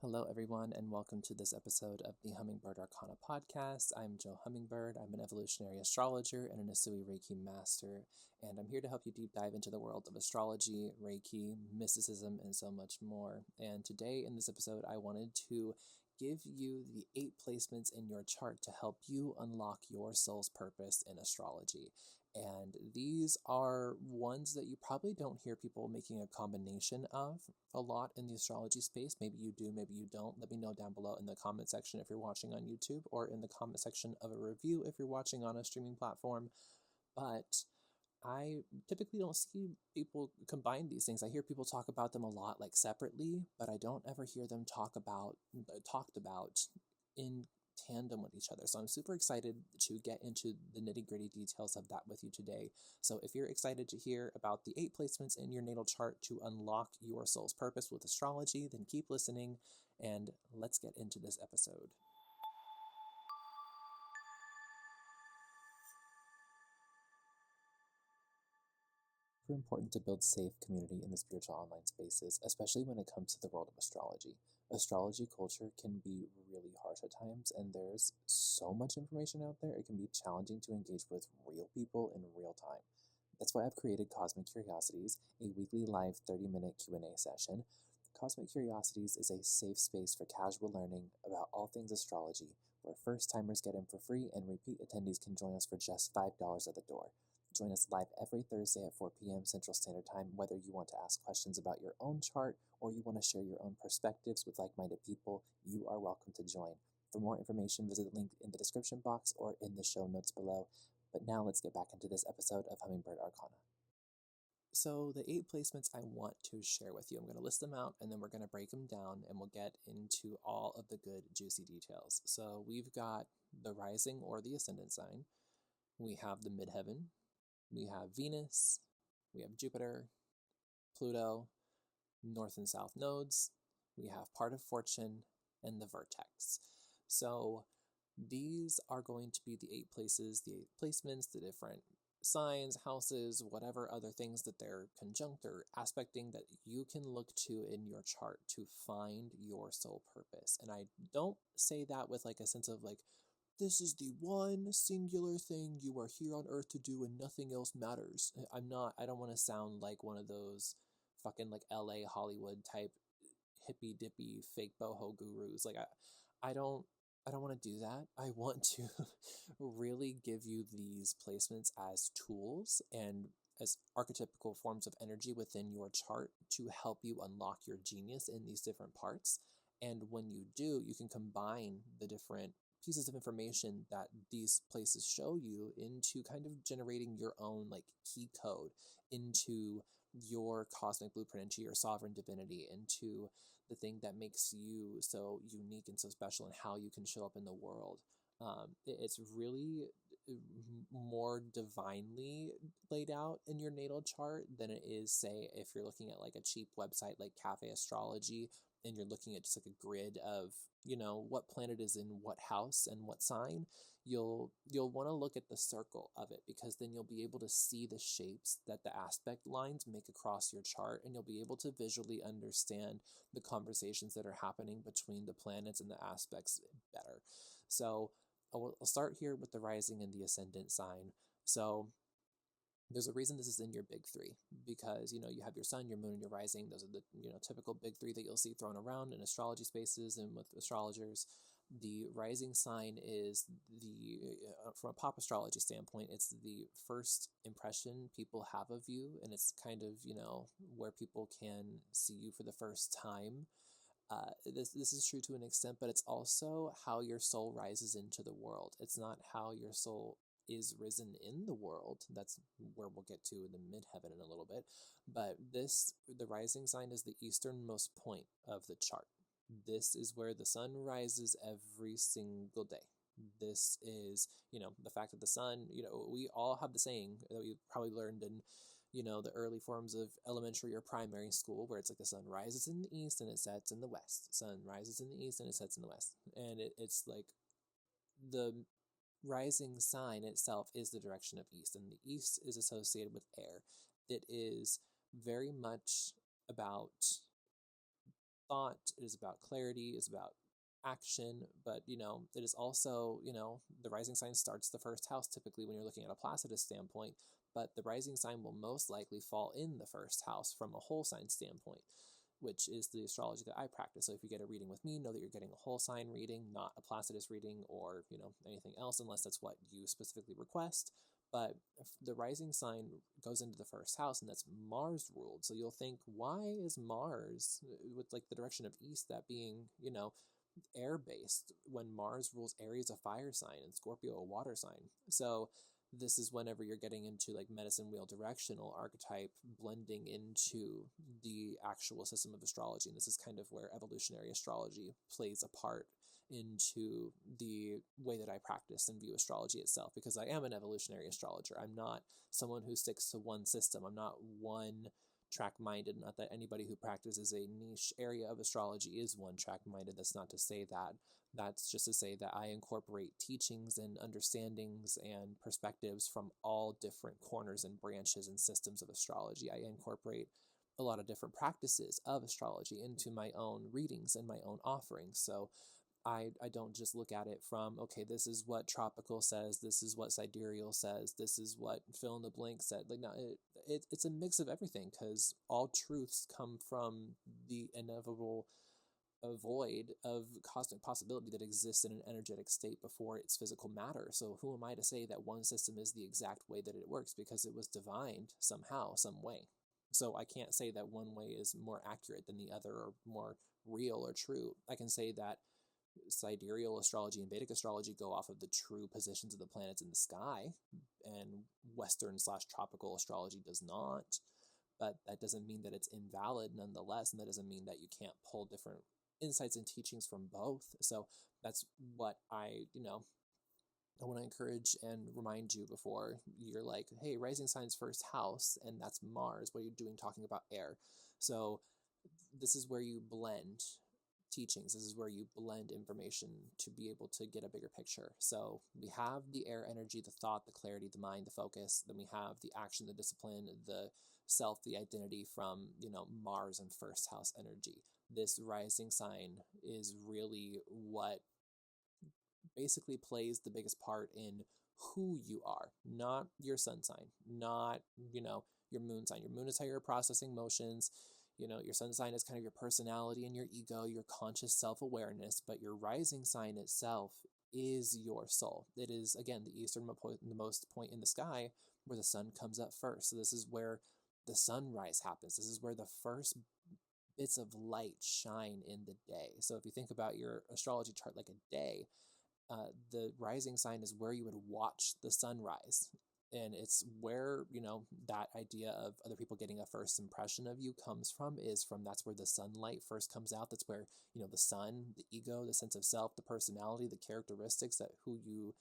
Hello, everyone, and welcome to this episode of the Hummingbird Arcana Podcast. I'm Jo Hummingbird. I'm an evolutionary astrologer and an Usui Reiki master, and I'm here to help you deep dive into the world of astrology, Reiki, mysticism, and so much more. And today, in this episode, I wanted to give you the 8 placements in your chart to help you unlock your soul's purpose in astrology. And these are ones that you probably don't hear people making a combination of a lot in the astrology space. Maybe you do, maybe you don't. Let me know down below in the comment section if you're watching on YouTube, or in the comment section of a review if you're watching on a streaming platform. But I typically don't see people combine these things. I hear people talk about them a lot, like separately, but I don't ever hear them talked about in tandem with each other. So I'm super excited to get into the nitty-gritty details of that with you today. So if you're excited to hear about the 8 placements in your natal chart to unlock your soul's purpose with astrology, then keep listening and let's get into this episode. Super important to build safe community in the spiritual online spaces, especially when it comes to the world of astrology. Astrology culture can be really harsh at times, and there's so much information out there, it can be challenging to engage with real people in real time. That's why I've created Cosmic Curiosities, a weekly live 30-minute Q&A session. Cosmic Curiosities is a safe space for casual learning about all things astrology, where first-timers get in for free and repeat attendees can join us for just $5 at the door. Join us live every Thursday at 4 p.m. Central Standard Time, whether you want to ask questions about your own chart or you want to share your own perspectives with like-minded people. You are welcome to join. For more information, visit the link in the description box or in the show notes below. But now let's get back into this episode of Hummingbird Arcana. So the 8 placements I want to share with you, I'm going to list them out and then we're going to break them down and we'll get into all of the good juicy details. So we've got the rising or the ascendant sign. We have the midheaven. We have Venus, we have Jupiter, Pluto, north and south nodes, we have part of fortune, and the vertex. So these are going to be the 8 places, the 8 placements, the different signs, houses, whatever other things that they're conjunct or aspecting that you can look to in your chart to find your soul purpose. And I don't say that with like a sense of like, this is the one singular thing you are here on earth to do and nothing else matters. I don't want to sound like one of those fucking like LA Hollywood type hippy dippy fake boho gurus. Like I don't want to do that. I want to really give you these placements as tools and as archetypical forms of energy within your chart to help you unlock your genius in these different parts. And when you do, you can combine the different pieces of information that these places show you into kind of generating your own like key code into your cosmic blueprint, into your sovereign divinity, into the thing that makes you so unique and so special and how you can show up in the world. It's really more divinely laid out in your natal chart than it is, say, if you're looking at like a cheap website like Cafe Astrology and you're looking at just like a grid of, you know, what planet is in what house and what sign. You'll want to look at the circle of it, because then you'll be able to see the shapes that the aspect lines make across your chart, and you'll be able to visually understand the conversations that are happening between the planets and the aspects better. So I'll start here with the rising and the ascendant sign. So there's a reason this is in your big 3, because, you know, you have your sun, your moon, and your rising. Those are the, you know, typical big 3 that you'll see thrown around in astrology spaces and with astrologers. The rising sign is the, from a pop astrology standpoint, it's the first impression people have of you, and it's kind of, you know, where people can see you for the first time. This is true to an extent, but it's also how your soul rises into the world. It's not how your soul is risen in the world. That's where we'll get to in the midheaven in a little bit. But the rising sign is the easternmost point of the chart. This is where the sun rises every single day. This is, you know, the fact that the sun, you know, we all have the saying that we probably learned in, you know, the early forms of elementary or primary school, where it's like the sun rises in the east and it sets in the west. Sun rises in the east and it sets in the west. And it's like the rising sign itself is the direction of east, and the east is associated with air. It is very much about thought, it is about clarity, it's about action, but it is also, the rising sign starts the first house typically when you're looking at a Placidus standpoint, but the rising sign will most likely fall in the first house from a whole sign standpoint, which is the astrology that I practice. So if you get a reading with me, know that you're getting a whole sign reading, not a Placidus reading or, anything else, unless that's what you specifically request. But the rising sign goes into the first house, and that's Mars ruled. So you'll think, why is Mars, with like the direction of east, that being, air-based, when Mars rules Aries, a fire sign, and Scorpio, a water sign? So this is whenever you're getting into like medicine wheel directional archetype blending into the actual system of astrology. And this is kind of where evolutionary astrology plays a part into the way that I practice and view astrology itself, because I am an evolutionary astrologer. I'm not someone who sticks to one system. I'm not one track minded. Not that anybody who practices a niche area of astrology is one track minded. That's not to say that. That's just to say that I incorporate teachings and understandings and perspectives from all different corners and branches and systems of astrology. I incorporate a lot of different practices of astrology into my own readings and my own offerings. So I don't just look at it from, okay, this is what tropical says, this is what sidereal says, this is what fill in the blank said. Like, no, it's a mix of everything, because all truths come from the inevitable void of cosmic possibility that exists in an energetic state before it's physical matter. So who am I to say that one system is the exact way that it works, because it was divined somehow, some way. So I can't say that one way is more accurate than the other or more real or true. I can say that sidereal astrology and Vedic astrology go off of the true positions of the planets in the sky, and Western/tropical astrology does not. But that doesn't mean that it's invalid nonetheless, and that doesn't mean that you can't pull different insights and teachings from both. So that's what I want to encourage and remind you before you're like, hey, rising sign's first house, and that's Mars. What are you doing talking about air? So this is where you blend teachings. This is where you blend information to be able to get a bigger picture. So we have the air energy, the thought, the clarity, the mind, the focus. Then we have the action, the discipline, the self, the identity from, Mars and first house energy. This rising sign is really what basically plays the biggest part in who you are, not your sun sign, not, your moon sign. Your moon is how you're processing emotions. Your sun sign is kind of your personality and your ego, your conscious self-awareness, but your rising sign itself is your soul. It is, again, the easternmost point in the sky where the sun comes up first. So this is where the sunrise happens. This is where the first bits of light shine in the day. So if you think about your astrology chart like a day, the rising sign is where you would watch the sunrise. And it's where, that idea of other people getting a first impression of you comes from, that's where the sunlight first comes out. That's where, the sun, the ego, the sense of self, the personality, the characteristics that who you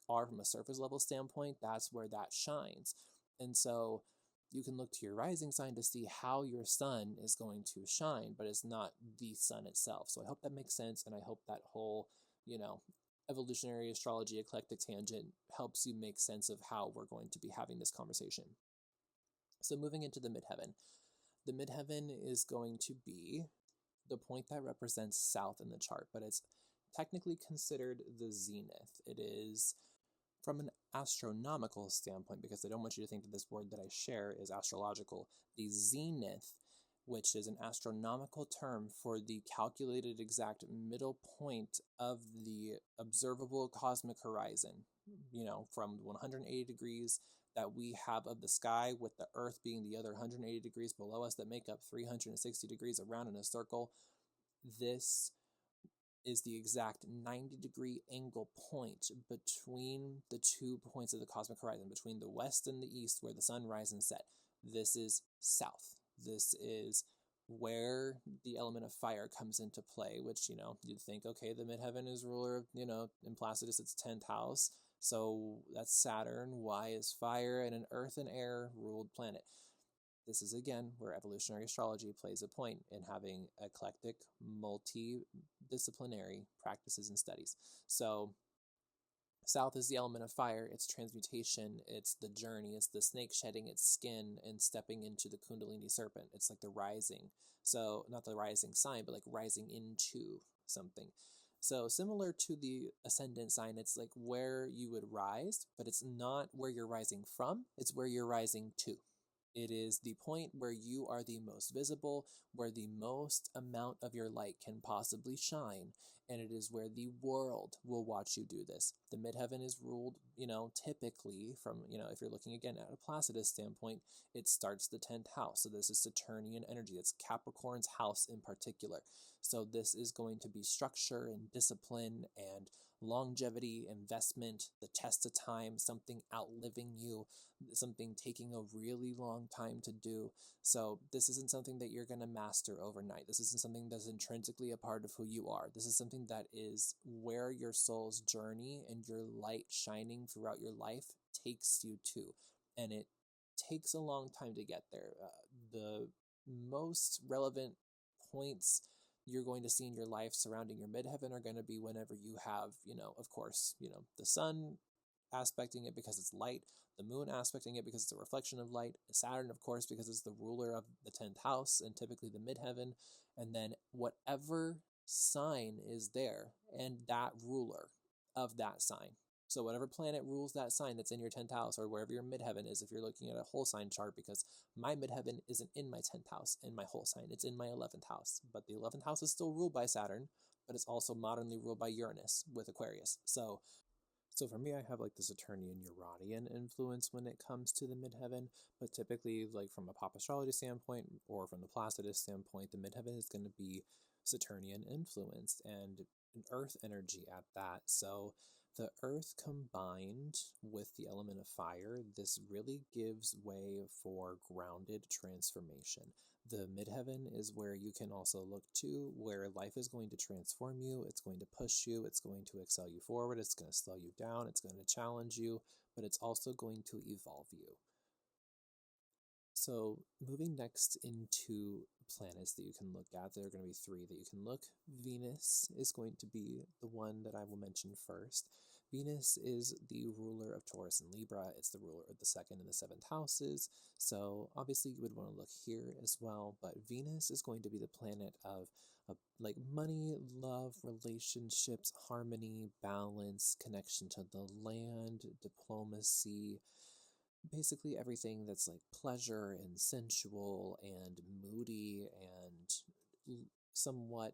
are from a surface level standpoint, that's where that shines. And so you can look to your rising sign to see how your sun is going to shine, but it's not the sun itself. So I hope that makes sense. And I hope that whole, evolutionary astrology eclectic tangent helps you make sense of how we're going to be having this conversation. So moving into the midheaven. The midheaven is going to be the point that represents south in the chart, but it's technically considered the zenith. It is from an astronomical standpoint, because I don't want you to think that this word that I share is astrological. The zenith, which is an astronomical term for the calculated exact middle point of the observable cosmic horizon, from 180 degrees that we have of the sky, with the Earth being the other 180 degrees below us, that make up 360 degrees around in a circle. This is the exact 90-degree angle point between the 2 points of the cosmic horizon, between the west and the east, where the sun rises and sets. This is south. This is where the element of fire comes into play, which, you'd think, okay, the midheaven is ruler of, in Placidus, it's 10th house. So that's Saturn. Why is fire and an earth and air ruled planet? This is, again, where evolutionary astrology plays a point in having eclectic, multidisciplinary practices and studies. So South is the element of fire. It's transmutation. It's the journey. It's the snake shedding its skin and stepping into the Kundalini serpent. It's like the rising. So not the rising sign, but like rising into something. So similar to the ascendant sign, it's like where you would rise, but it's not where you're rising from. It's where you're rising to. It is the point where you are the most visible, where the most amount of your light can possibly shine, and it is where the world will watch you do this. The midheaven is ruled, typically from, if you're looking again at a Placidus standpoint, it starts the 10th house. So this is Saturnian energy. It's Capricorn's house in particular. So this is going to be structure and discipline and longevity, investment, the test of time, something outliving you, something taking a really long time to do. So this isn't something that you're going to master overnight. This isn't something that's intrinsically a part of who you are. This is something that is where your soul's journey and your light shining throughout your life takes you to. And it takes a long time to get there. The most relevant points you're going to see in your life surrounding your midheaven are going to be whenever you have, of course, the sun aspecting it because it's light, the moon aspecting it because it's a reflection of light, Saturn, of course, because it's the ruler of the 10th house and typically the midheaven, and then whatever sign is there and that ruler of that sign. So whatever planet rules that sign that's in your 10th house or wherever your midheaven is, if you're looking at a whole sign chart, because my midheaven isn't in my 10th house in my whole sign, it's in my 11th house. But the 11th house is still ruled by Saturn, but it's also modernly ruled by Uranus with Aquarius. So for me, I have like the Saturnian Uranian influence when it comes to the midheaven, but typically, like from a pop astrology standpoint or from the Placidus standpoint, the midheaven is going to be Saturnian influenced and an earth energy at that. So the earth combined with the element of fire, this really gives way for grounded transformation. The midheaven is where you can also look to, where life is going to transform you, it's going to push you, it's going to excel you forward, it's going to slow you down, it's going to challenge you, but it's also going to evolve you. So moving next into planets that you can look at, there are going to be three that you can look. Venus is going to be the one that I will mention first. Venus is the ruler of Taurus and Libra. It's the ruler of the 2nd and the 7th houses. So obviously you would want to look here as well. But Venus is going to be the planet of like money, love, relationships, harmony, balance, connection to the land, diplomacy, basically everything that's like pleasure and sensual and moody and somewhat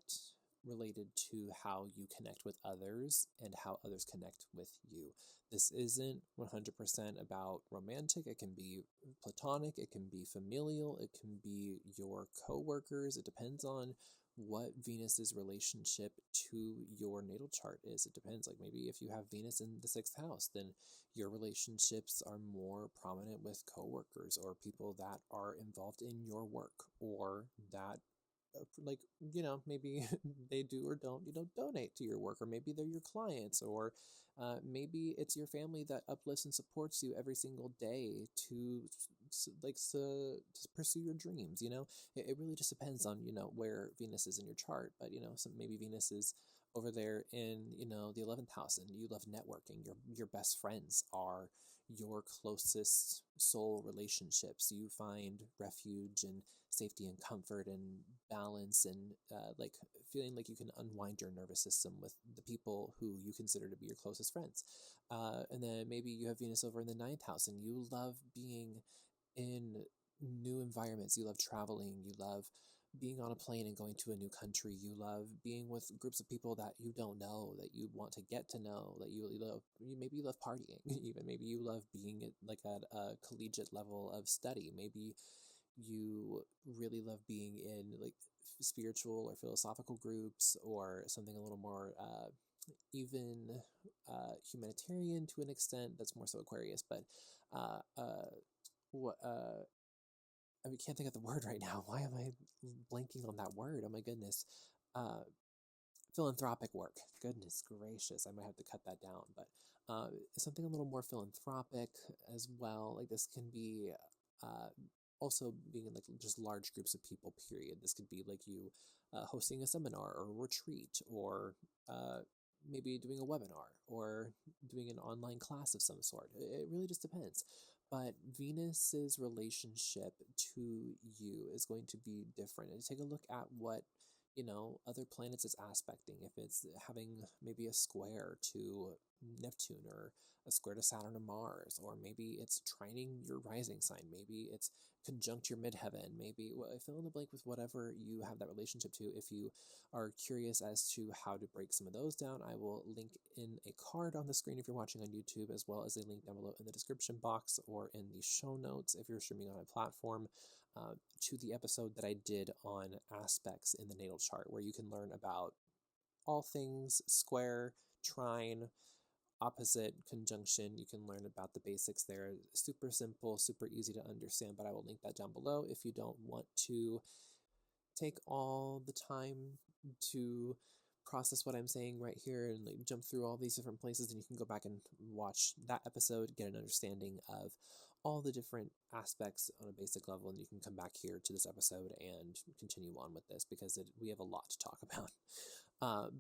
related to how you connect with others and how others connect with you. This isn't 100% about romantic. It can be platonic, it can be familial, it can be your coworkers. It depends on what Venus's relationship to your natal chart is. It depends. Like maybe if you have Venus in the 6th house, then your relationships are more prominent with coworkers or people that are involved in your work, or that like maybe they do or don't donate to your work, or maybe they're your clients, or maybe it's your family that uplifts and supports you every single day to pursue your dreams. It really just depends on where Venus is in your chart. But maybe Venus is over there in the 11th house and you love networking. Your best friends are your closest soul relationships. You find refuge and safety and comfort and balance and like feeling like you can unwind your nervous system with the people who you consider to be your closest friends. And then maybe you have Venus over in the 9th house and you love being in new environments. You love traveling. You love being on a plane and going to a new country. You love being with groups of people that you don't know, that you want to get to know, that you love. Maybe you love partying. Even maybe you love being at a collegiate level of study. Maybe you really love being in like spiritual or philosophical groups, or something a little more even humanitarian to an extent. That's more so Aquarius, but what I can't think of the word right now. Why am I blanking on that word? Oh my goodness. Philanthropic work. Goodness gracious, I might have to cut that down. But something a little more philanthropic as well. Like this can be also being in like just large groups of people, period. This could be like you hosting a seminar or a retreat, or maybe doing a webinar or doing an online class of some sort. It really just depends. But Venus's relationship to you is going to be different. And take a look at what, other planets it's aspecting. If it's having maybe a square to Neptune, or a square to Saturn or Mars, or maybe it's trining your rising sign, maybe it's conjunct your midheaven, maybe fill in the blank with whatever you have that relationship to. If you are curious as to how to break some of those down, I will link in a card on the screen if you're watching on YouTube, as well as a link down below in the description box or in the show notes if you're streaming on a platform, to the episode that I did on aspects in the natal chart, where you can learn about all things square, trine, opposite, conjunction. You can learn about the basics there. Super simple, super easy to understand, but I will link that down below if you don't want to take all the time to process what I'm saying right here and like jump through all these different places. And you can go back and watch that episode, get an understanding of all the different aspects on a basic level, and you can come back here to this episode and continue on with this, because we have a lot to talk about.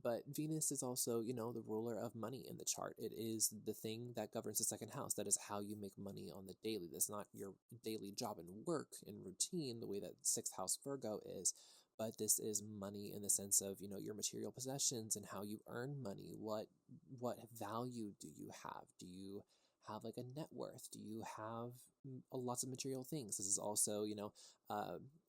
But Venus is also, the ruler of money in the chart. It is the thing that governs the second house. That is how you make money on the daily. That's not your daily job and work and routine the way that sixth house Virgo is, but this is money in the sense of, your material possessions and how you earn money. What value do you have? Do you have like a net worth? Do you have lots of material things? This is also,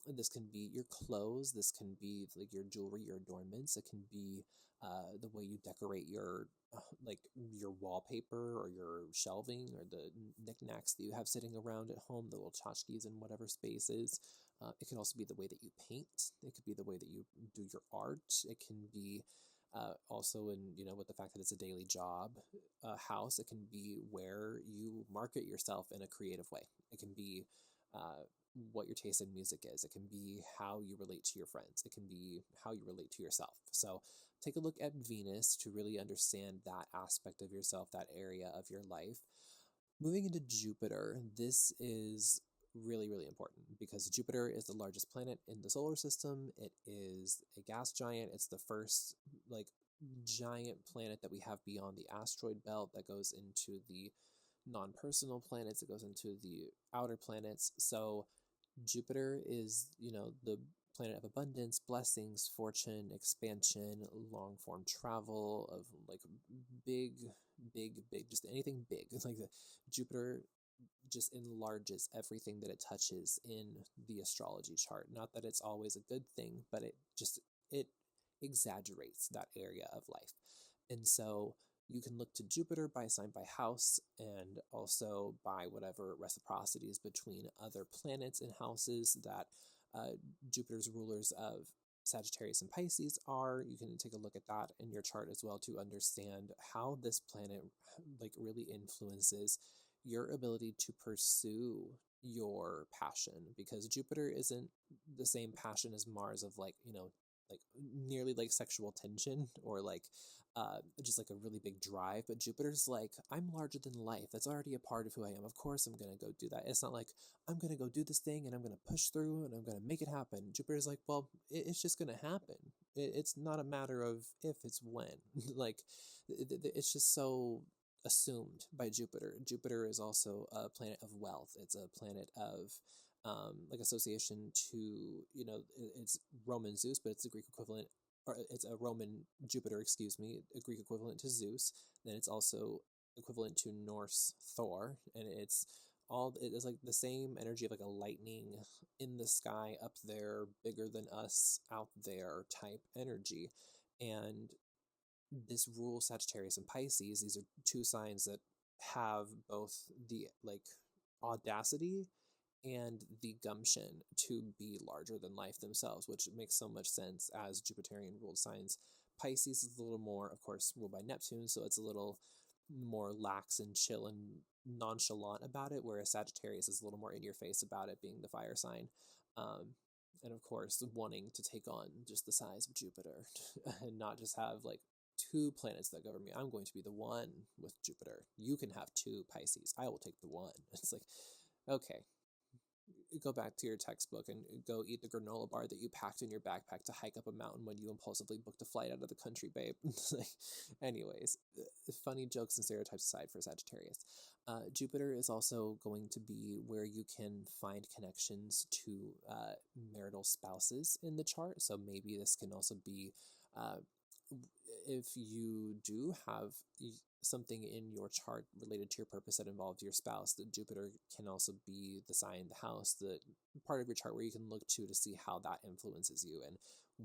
this can be your clothes. This can be like your jewelry, your adornments. It can be the way you decorate your like your wallpaper or your shelving, or the knickknacks that you have sitting around at home, the little tchotchkes in whatever spaces. It can also be the way that you paint. It could be the way that you do your art. It can be also in, with the fact that it's a daily job house, it can be where you market yourself in a creative way. It can be what your taste in music is. It can be how you relate to your friends. It can be how you relate to yourself. So take a look at Venus to really understand that aspect of yourself, that area of your life. Moving into Jupiter, this is really, really important, because Jupiter is the largest planet in the solar system. It is a gas giant. It's the first like giant planet that we have beyond the asteroid belt, that goes into the non-personal planets, it goes into the outer planets. So Jupiter is, the planet of abundance, blessings, fortune, expansion, long-form travel, of like big, just anything big. Like Jupiter just enlarges everything that it touches in the astrology chart. Not that it's always a good thing, but it exaggerates that area of life. And so you can look to Jupiter by sign, by house, and also by whatever reciprocities between other planets and houses that Jupiter's rulers of Sagittarius and Pisces are. You can take a look at that in your chart as well to understand how this planet like really influences your ability to pursue your passion, because Jupiter isn't the same passion as Mars of like, like nearly like sexual tension, or like just like a really big drive. But Jupiter's like, I'm larger than life. That's already a part of who I am. Of course I'm going to go do that. It's not like I'm going to go do this thing and I'm going to push through and I'm going to make it happen. Jupiter's like, well, it's just going to happen. It's not a matter of if, it's when. Like it's just so assumed by Jupiter. Jupiter is also a planet of wealth. It's a planet of like association to, it's Roman Zeus, but it's the Greek equivalent, or it's a Roman Jupiter, excuse me, a Greek equivalent to Zeus. Then it's also equivalent to Norse Thor, and it is like the same energy of like a lightning in the sky up there, bigger than us out there type energy. And this rule Sagittarius and Pisces, these are two signs that have both the like audacity and the gumption to be larger than life themselves, which makes so much sense as Jupiterian ruled signs. Pisces is a little more, of course, ruled by Neptune, so it's a little more lax and chill and nonchalant about it, whereas Sagittarius is a little more in your face about it, being the fire sign. And of course, wanting to take on just the size of Jupiter and not just have like two planets that govern me. I'm going to be the one with Jupiter. You can have two Pisces. I will take the one. It's like, okay, go back to your textbook and go eat the granola bar that you packed in your backpack to hike up a mountain when you impulsively booked a flight out of the country, babe. Anyways, funny jokes and stereotypes aside for Sagittarius. Jupiter is also going to be where you can find connections to marital spouses in the chart. So maybe this can also be if you do have something in your chart related to your purpose that involves your spouse, that Jupiter can also be the sign, the house, the part of your chart where you can look to see how that influences you and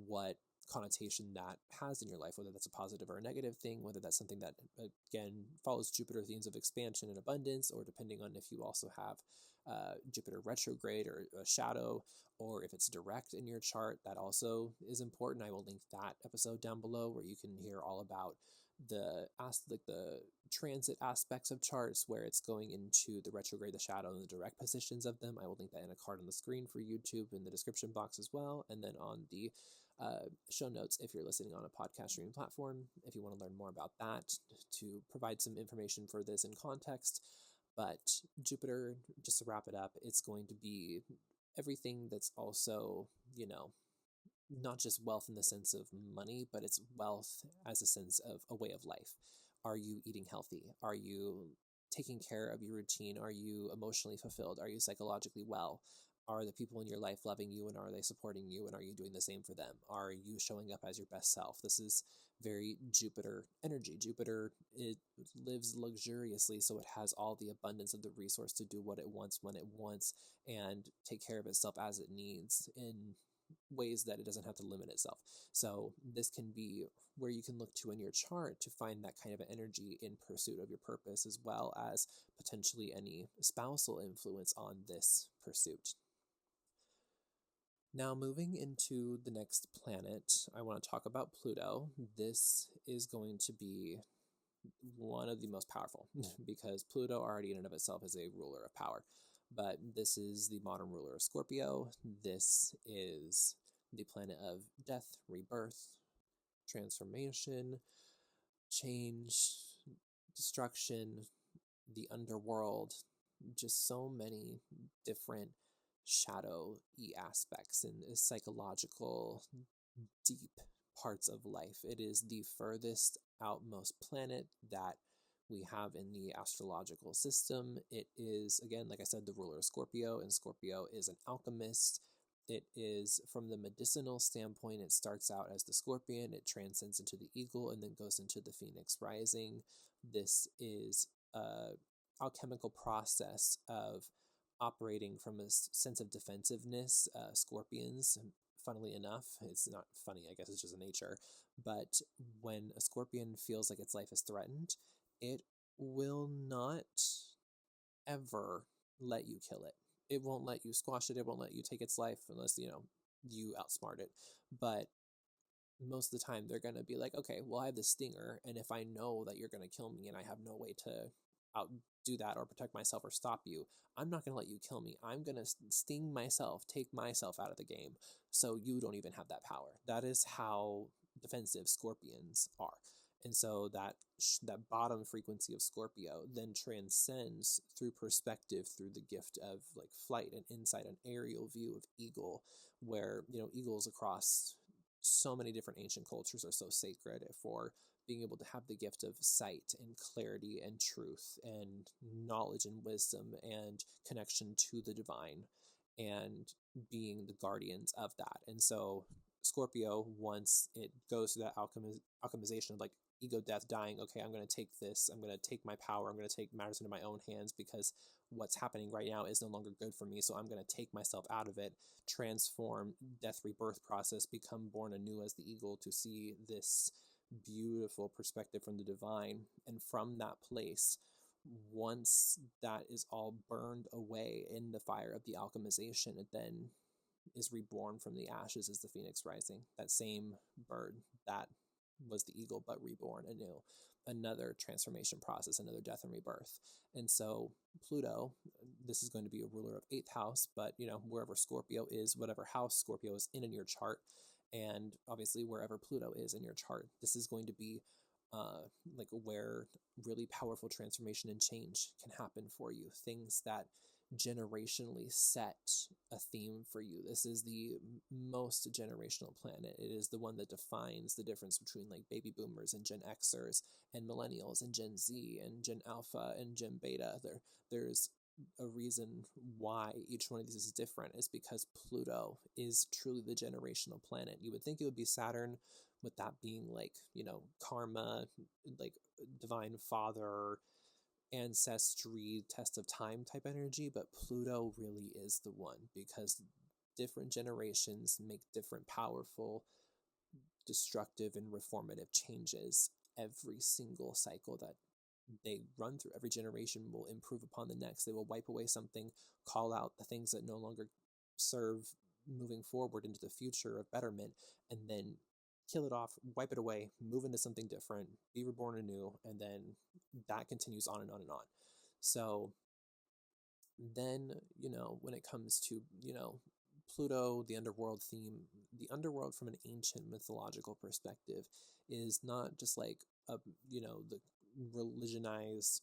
what connotation that has in your life, whether that's a positive or a negative thing, whether that's something that, again, follows Jupiter themes of expansion and abundance, or depending on if you also have Jupiter retrograde or a shadow, or if it's direct in your chart, that also is important. I will link that episode down below where you can hear all about the transit aspects of charts, where it's going into the retrograde, the shadow, and the direct positions of them. I will link that in a card on the screen for YouTube in the description box as well, and then on the show notes if you're listening on a podcast streaming platform, if you want to learn more about that, to provide some information for this in context. But Jupiter, just to wrap it up, it's going to be everything that's also, not just wealth in the sense of money, but it's wealth as a sense of a way of life. Are you eating healthy? Are you taking care of your routine? Are you emotionally fulfilled? Are you psychologically well? Are the people in your life loving you, and are they supporting you, and are you doing the same for them? Are you showing up as your best self? This is very Jupiter energy. Jupiter, it lives luxuriously, so it has all the abundance of the resource to do what it wants when it wants and take care of itself as it needs in ways that it doesn't have to limit itself. So this can be where you can look to in your chart to find that kind of energy in pursuit of your purpose, as well as potentially any spousal influence on this pursuit. Now, moving into the next planet, I want to talk about Pluto. This is going to be one of the most powerful because Pluto already in and of itself is a ruler of power. But this is the modern ruler of Scorpio. This is the planet of death, rebirth, transformation, change, destruction, the underworld, just so many different shadowy aspects and psychological deep parts of life. It is the furthest outmost planet that we have in the astrological system. It is, again, like I said, the ruler of Scorpio, and Scorpio is an alchemist. It is, from the medicinal standpoint, it starts out as the scorpion, it transcends into the eagle, and then goes into the phoenix rising. This is a alchemical process of operating from a sense of defensiveness. Scorpions, funnily enough, it's not funny, I guess it's just nature, but when a scorpion feels like its life is threatened, it will not ever let you kill it. It won't let you squash it. It won't let you take its life unless, you outsmart it. But most of the time, they're going to be like, okay, well, I have the stinger, and if I know that you're going to kill me and I have no way to outdo that or protect myself or stop you, I'm not going to let you kill me. I'm going to sting myself, take myself out of the game, so you don't even have that power. That is how defensive scorpions are. And so that bottom frequency of Scorpio then transcends through perspective, through the gift of like flight and insight, an aerial view of eagle, where, eagles across so many different ancient cultures are so sacred for being able to have the gift of sight and clarity and truth and knowledge and wisdom and connection to the divine and being the guardians of that. And so Scorpio, once it goes through that alchemization of like ego death, dying, okay, I'm going to take this, I'm going to take my power, I'm going to take matters into my own hands because what's happening right now is no longer good for me, so I'm going to take myself out of it, transform, death, rebirth process, become born anew as the eagle to see this beautiful perspective from the divine. And from that place, once that is all burned away in the fire of the alchemization, it then is reborn from the ashes as the phoenix rising, that same bird that was the eagle but reborn anew, another transformation process, another death and rebirth. And so Pluto, this is going to be a ruler of 8th house, but wherever Scorpio is, whatever house Scorpio is in your chart, and obviously wherever Pluto is in your chart, this is going to be like where really powerful transformation and change can happen for you. Things that generationally set a theme for you. This is the most generational planet. It is the one that defines the difference between like baby boomers and Gen Xers and millennials and Gen Z and Gen Alpha and Gen Beta. There's a reason why each one of these is different, is because Pluto is truly the generational planet. You would think it would be Saturn, with that being like, karma, like divine father, ancestry, test of time type energy, but Pluto really is the one, because different generations make different powerful, destructive, and reformative changes every single cycle that they run through. Every generation will improve upon the next. They will wipe away something, call out the things that no longer serve moving forward into the future of betterment, and then kill it off, wipe it away, move into something different, be reborn anew, and then that continues on and on and on. So then, when it comes to, Pluto, the underworld theme, the underworld from an ancient mythological perspective is not just like the religionized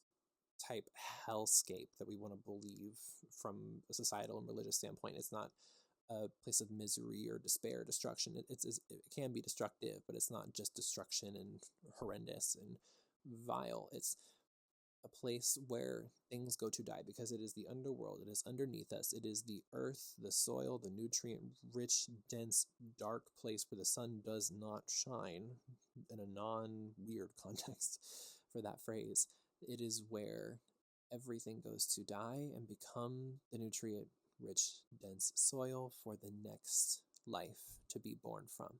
type hellscape that we want to believe from a societal and religious standpoint. It's not a place of misery or despair, destruction. It can be destructive, but it's not just destruction and horrendous and vile. It's a place where things go to die, because it is the underworld. It is underneath us. It is the earth, the soil, the nutrient-rich, dense, dark place where the sun does not shine, in a non-weird context for that phrase. It is where everything goes to die and become the nutrient-rich, dense soil for the next life to be born from.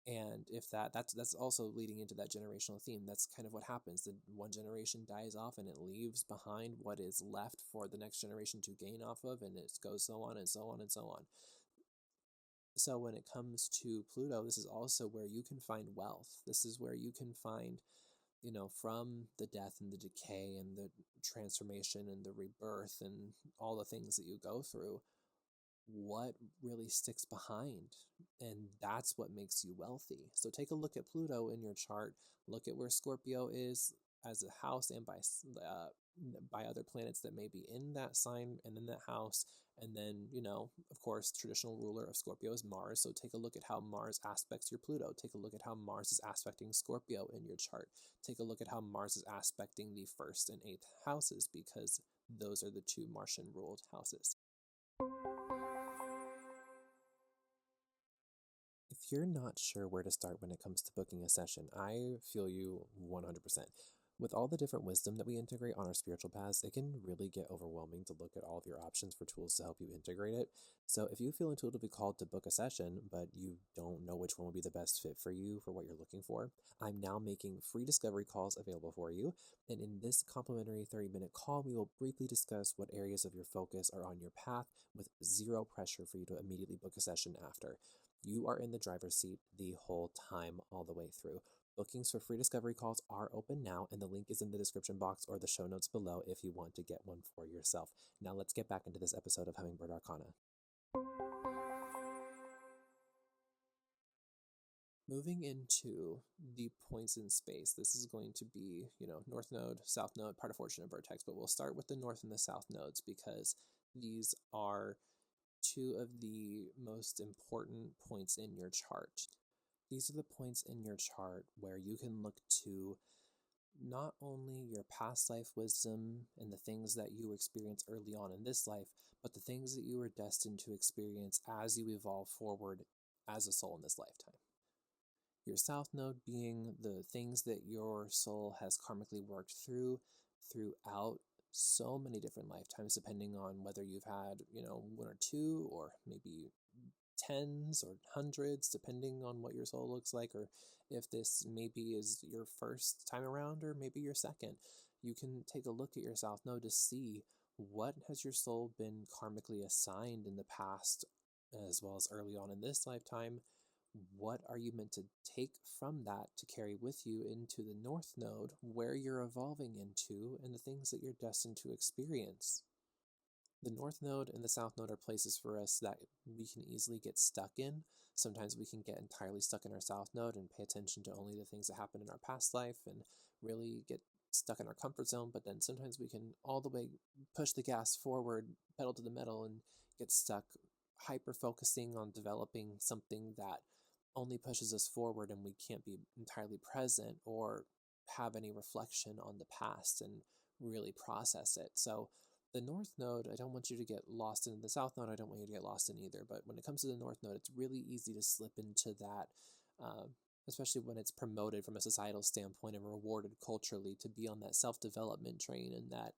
And if that's also leading into that generational theme. That's kind of what happens. The one generation dies off and it leaves behind what is left for the next generation to gain off of, and it goes so on and so on and so on. So when it comes to Pluto, this is also where you can find wealth. This is where you can find, from the death and the decay and the transformation and the rebirth and all the things that you go through, what really sticks behind, and that's what makes you wealthy. So take a look at Pluto in your chart. Look at where Scorpio is as a house, and by other planets that may be in that sign and in that house. And then, of course, traditional ruler of Scorpio is Mars. So take a look at how Mars aspects your Pluto. Take a look at how Mars is aspecting Scorpio in your chart. Take a look at how Mars is aspecting the 1st and 8th houses, because those are the two Martian ruled houses. If you're not sure where to start when it comes to booking a session, I feel you 100%. With all the different wisdom that we integrate on our spiritual paths, it can really get overwhelming to look at all of your options for tools to help you integrate it. So if you feel intuitively called to book a session, but you don't know which one will be the best fit for you for what you're looking for, I'm now making free discovery calls available for you. And in this complimentary 30-minute call, we will briefly discuss what areas of your focus are on your path, with zero pressure for you to immediately book a session after. You are in the driver's seat the whole time, all the way through. Bookings for free discovery calls are open now, and the link is in the description box or the show notes below if you want to get one for yourself. Now let's get back into this episode of Hummingbird Arcana. Moving into the points in space, this is going to be, North Node, South Node, part of Fortune, and Vertex, but we'll start with the North and the South nodes, because these are two of the most important points in your chart. These are the points in your chart where you can look to not only your past life wisdom and the things that you experience early on in this life, but the things that you are destined to experience as you evolve forward as a soul in this lifetime. Your South Node being the things that your soul has karmically worked throughout so many different lifetimes, depending on whether you've had, one or two, or maybe tens or hundreds, depending on what your soul looks like, or if this maybe is your first time around, or maybe your second. You can take a look at your South Node to see what has your soul been karmically assigned in the past, as well as early on in this lifetime. What are you meant to take from that to carry with you into the North Node, where you're evolving into, and the things that you're destined to experience? The North Node and the South Node are places for us that we can easily get stuck in. Sometimes we can get entirely stuck in our South Node and pay attention to only the things that happened in our past life, and really get stuck in our comfort zone, but then sometimes we can all the way push the gas forward, pedal to the metal, and get stuck hyper focusing on developing something that only pushes us forward, and we can't be entirely present or have any reflection on the past and really process it. So the North Node, I don't want you to get lost in. The South Node, I don't want you to get lost in either. But when it comes to the North Node, it's really easy to slip into that, especially when it's promoted from a societal standpoint and rewarded culturally to be on that self-development train, and that,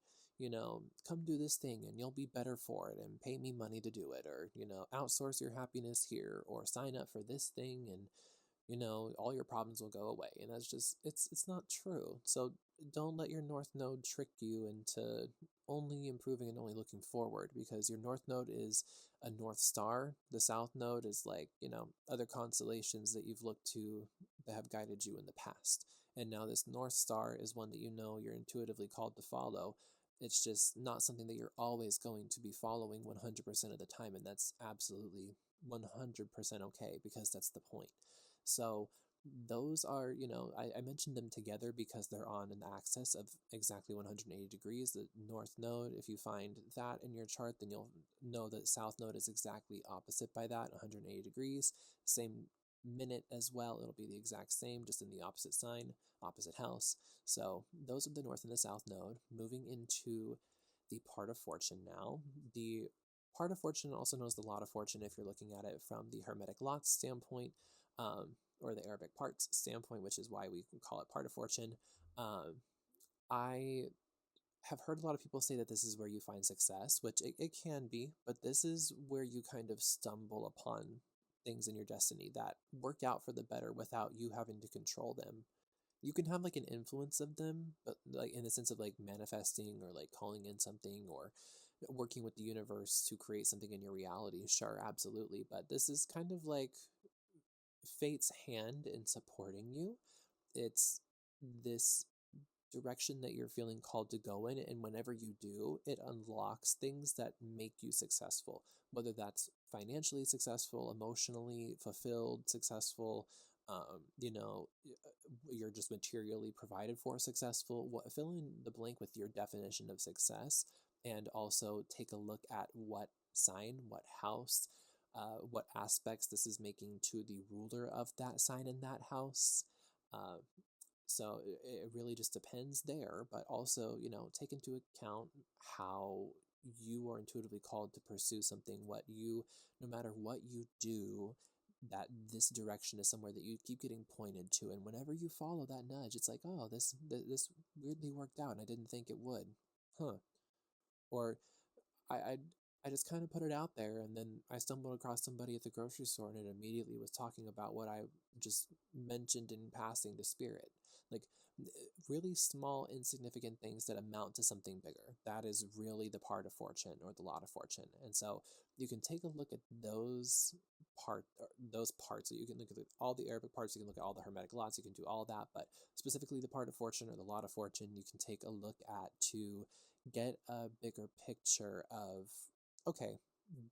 come do this thing and you'll be better for it and pay me money to do it, or, outsource your happiness here, or sign up for this thing and, all your problems will go away. And that's just, it's not true. So don't let your North Node trick you into only improving and only looking forward, because your North Node is a North Star. The South Node is like, other constellations that you've looked to that have guided you in the past. And now this North Star is one that you're intuitively called to follow. It's just not something that you're always going to be following 100% of the time. And that's absolutely 100% okay, because that's the point. So those are, I mentioned them together because they're on an axis of exactly 180 degrees. The North Node, if you find that in your chart, then you'll know that South Node is exactly opposite by that, 180 degrees. Same minute as well, it'll be the exact same, just in the opposite sign, opposite house. So those are the North and the South Node. Moving into the part of fortune now. The part of fortune, also known as the lot of fortune if you're looking at it from the Hermetic lots standpoint, or the Arabic parts standpoint, which is why we call it part of fortune. I have heard a lot of people say that this is where you find success, which it can be, but this is where you kind of stumble upon things in your destiny that work out for the better without you having to control them. You can have like an influence of them, but like in the sense of like manifesting or like calling in something or working with the universe to create something in your reality. Sure, absolutely. But this is kind of like fate's hand in supporting you. It's this direction that you're feeling called to go in, and whenever you do, it unlocks things that make you successful, whether that's financially successful, emotionally fulfilled, successful, you're just materially provided for, successful. Fill in the blank with your definition of success, and also take a look at what sign, what house, what aspects this is making to the ruler of that sign in that house. So it really just depends there, but also, take into account how you are intuitively called to pursue something, no matter what you do, that this direction is somewhere that you keep getting pointed to. And whenever you follow that nudge, it's like, oh, this weirdly worked out and I didn't think it would. Huh. Or I I just kind of put it out there, and then I stumbled across somebody at the grocery store, and it immediately was talking about what I just mentioned in passing to spirit. Like really small, insignificant things that amount to something bigger. That is really the part of fortune, or the lot of fortune. And so you can take a look at those parts. So you can look at all the Arabic parts. You can look at all the Hermetic lots. You can do all that, but specifically the part of fortune or the lot of fortune, you can take a look at to get a bigger picture of, okay,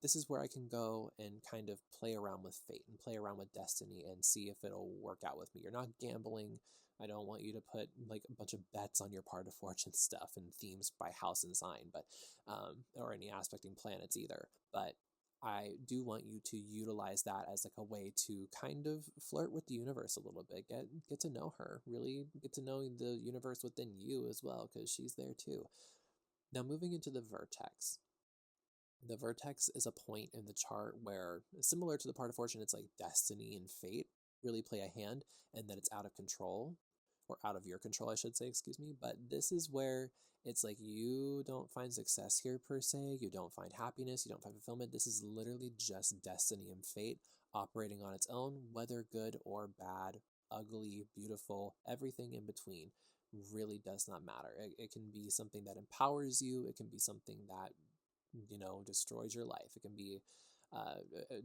this is where I can go and kind of play around with fate and play around with destiny and see if it'll work out with me. You're not gambling. I don't want you to put like a bunch of bets on your part of fortune stuff and themes by house and sign, but or any aspecting planets either. But I do want you to utilize that as like a way to kind of flirt with the universe a little bit, get to know her, really get to know the universe within you as well, because she's there too. Now moving into the vertex. The vertex is a point in the chart where, similar to the part of fortune, it's like destiny and fate really play a hand, and that it's out of control, or out of your control, I should say, excuse me. But this is where it's like you don't find success here per se, you don't find happiness, you don't find fulfillment. This is literally just destiny and fate operating on its own, whether good or bad, ugly, beautiful, everything in between really does not matter. It can be something that empowers you, it can be something that destroys your life. It can be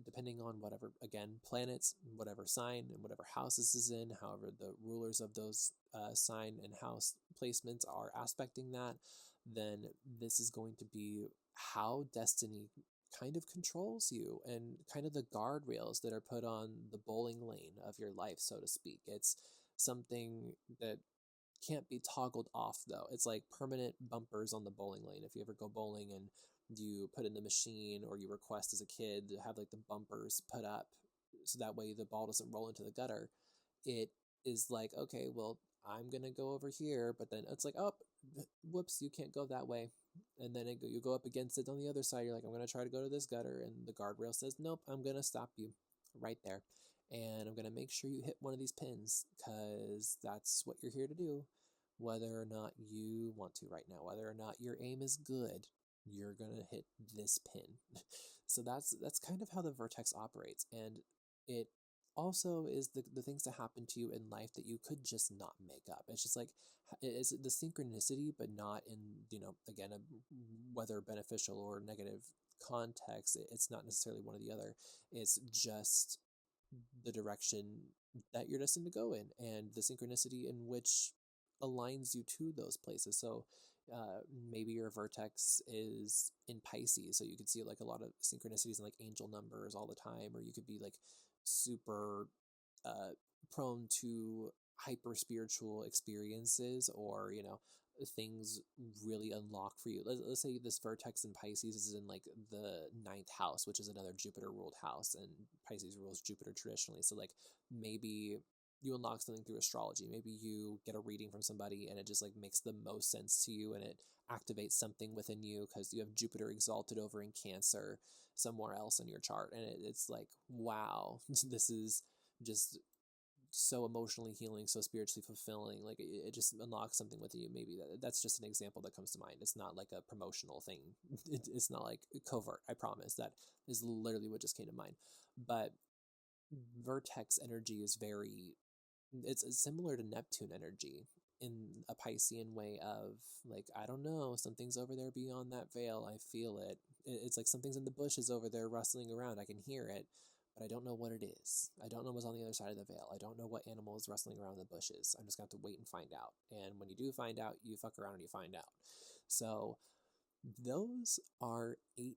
depending on whatever, again, planets, whatever sign and whatever house this is in, however the rulers of those sign and house placements are aspecting that, then this is going to be how destiny kind of controls you, and kind of the guardrails that are put on the bowling lane of your life, so to speak. It's something that can't be toggled off though. It's like permanent bumpers on the bowling lane. If you ever go bowling and you put in the machine, or you request as a kid to have like the bumpers put up so that way the ball doesn't roll into the gutter, it is like, okay, well, I'm going to go over here, but then it's like, oh, whoops, you can't go that way. And then you go up against it on the other side. You're like, I'm going to try to go to this gutter. And the guardrail says, nope, I'm going to stop you right there. And I'm going to make sure you hit one of these pins because that's what you're here to do. Whether or not you want to right now, whether or not your aim is good, you're going to hit this pin. So that's kind of how the vertex operates. And it also is the things that happen to you in life that you could just not make up. It's just like, it's the synchronicity, but not in, again, whether beneficial or negative context. It's not necessarily one or the other. It's just the direction that you're destined to go in and the synchronicity in which aligns you to those places. So maybe your vertex is in Pisces, so you could see like a lot of synchronicities and like angel numbers all the time, or you could be like super prone to hyper spiritual experiences, or things really unlock for you. Let's say this vertex in Pisces is in like the 9th house, which is another Jupiter ruled house, and Pisces rules Jupiter traditionally. So like maybe you unlock something through astrology. Maybe you get a reading from somebody and it just like makes the most sense to you, and it activates something within you because you have Jupiter exalted over in Cancer somewhere else in your chart, and it's like, wow, this is just so emotionally healing, so spiritually fulfilling. Like it just unlocks something with you. Maybe that's just an example that comes to mind. It's not like a promotional thing. It's not like covert, I promise. That is literally what just came to mind. But vertex energy is it's similar to Neptune energy in a Piscean way of like, I don't know, something's over there beyond that veil. I feel it. It's like something's in the bushes over there rustling around. I can hear it, but I don't know what it is. I don't know what's on the other side of the veil. I don't know what animal is rustling around in the bushes. I'm just going to have to wait and find out. And when you do find out, you fuck around and you find out. So those are 8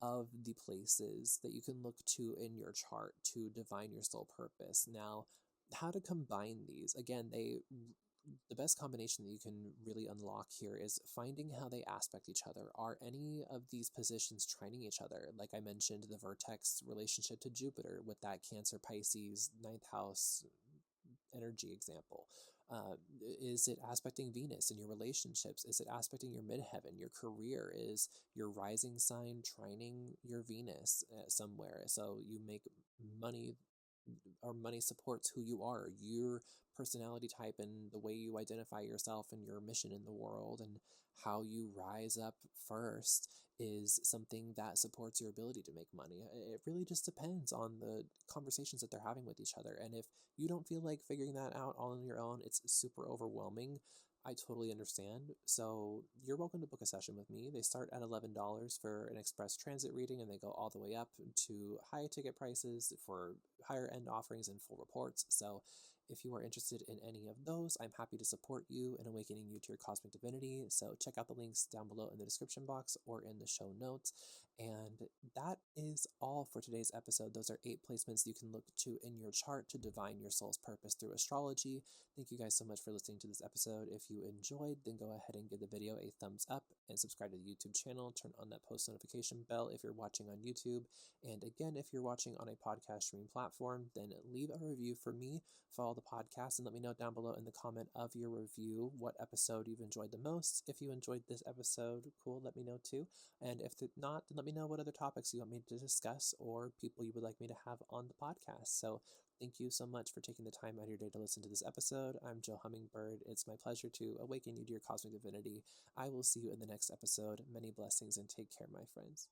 of the places that you can look to in your chart to divine your soul purpose. Now, how to combine these? Again, the best combination that you can really unlock here is finding how they aspect each other. Are any of these positions trining each other? Like I mentioned, the vertex relationship to Jupiter with that Cancer Pisces 9th house energy example. Is it aspecting Venus in your relationships? Is it aspecting your midheaven, your career? Is your rising sign trining your Venus somewhere? So you make money, or money supports who you are, your personality type, and the way you identify yourself and your mission in the world, and how you rise up first is something that supports your ability to make money. It really just depends on the conversations that they're having with each other. And if you don't feel like figuring that out all on your own, it's super overwhelming, I totally understand. So you're welcome to book a session with me. They start at $11 for an express transit reading, and they go all the way up to high ticket prices for higher end offerings and full reports. So if you are interested in any of those, I'm happy to support you in awakening you to your cosmic divinity. So check out the links down below in the description box or in the show notes. And that is all for today's episode. Those are 8 placements you can look to in your chart to divine your soul's purpose through astrology. Thank you guys so much for listening to this episode. If you enjoyed, then go ahead and give the video a thumbs up and subscribe to the YouTube channel. Turn on that post notification bell if you're watching on YouTube. And again, if you're watching on a podcast streaming platform, then leave a review for me, follow the podcast, and let me know down below in the comment of your review what episode you've enjoyed the most. If you enjoyed this episode, cool, let me know too. And if not, then let me know what other topics you want me to discuss or people you would like me to have on the podcast. So thank you so much for taking the time out of your day to listen to this episode. I'm Jo Hummingbird. It's my pleasure to awaken you to your cosmic divinity. I will see you in the next episode. Many blessings and take care, my friends.